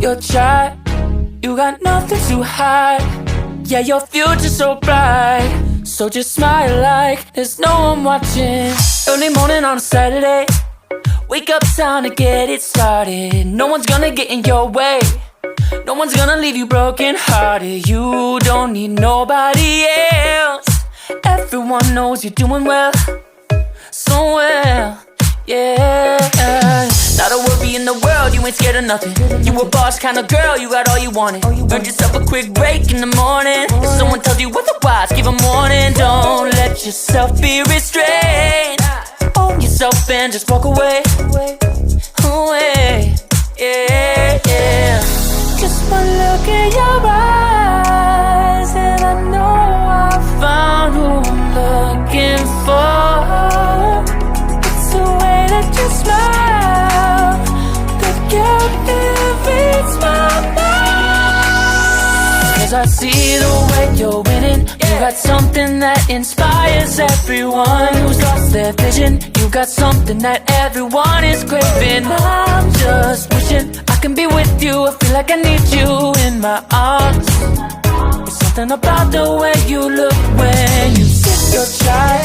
your child. You got nothing to hide. Yeah, your future's so bright. So just smile like there's no one watching. Early morning on a Saturday, wake up, time to get it started. No one's gonna get in your way. No one's gonna leave you broken hearted. You don't need nobody else. Everyone knows you're doing well, so well, yeah. Not a worry in the world, you ain't scared of nothing. You a boss kind of girl, you got all you wanted. Earned yourself a quick break in the morning. If someone tells you otherwise, give a warning. Don't let yourself be restrained. Own yourself and just walk away. Away, yeah, yeah. Just one look in your eyes and I know I found who I'm looking for. It's the way that you smile that captivates my mind. 'Cause I see the way you're winning. You got something that inspires everyone who's lost their vision. You got something that everyone is craving. I'm just wishing I can be with you. I feel like I need you in my arms. There's something about the way you look when you sip your chai.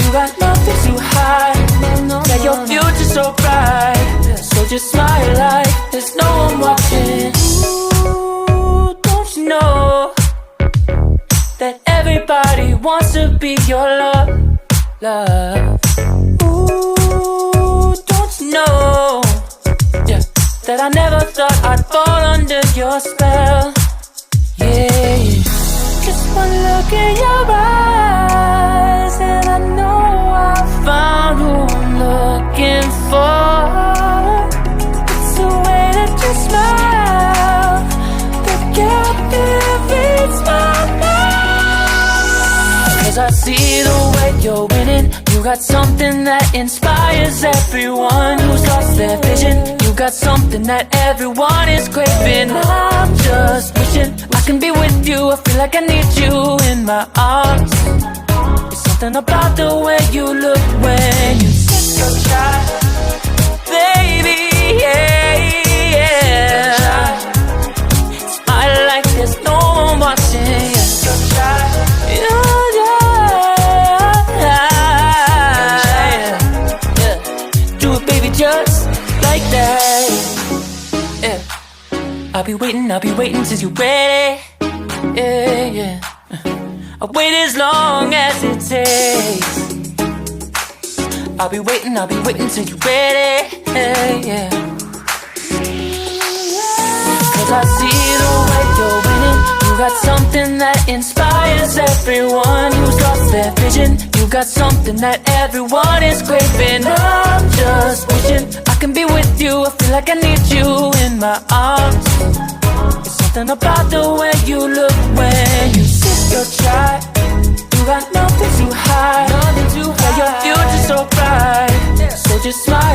You got nothing to hide. Yeah, your future's so bright. So just smile like there's no one watching. Ooh, don't you know that everybody wants to be your love, love. Ooh, don't you know, yeah, that I never thought I'd fall under your spell, yeah. Just one look in your eyes and I know I found who I'm looking for. It's the way that you smile that captivates my mind. 'Cause I see the way you're winning. You got something that inspires everyone who's lost their vision. You got something that everyone is craving. I'm just wishing I can be with you. I feel like I need you in my arms. There's something about the way you look when you sip your chai, baby, yeah, yeah. Smile like there's no one watching. Just like that, yeah. I'll be waiting till you're ready, yeah, yeah. I'll wait as long as it takes. I'll be waiting till you're ready, yeah, yeah. 'Cause I see the way you're winning. You got something that inspires everyone who's lost their vision. You got something that everyone is craving. I'm just wishing I can be with you. I feel like I need you in my arms. There's something about the way you look when you sip your chai. You got nothing to hide. Yeah, your future's so bright. So just smile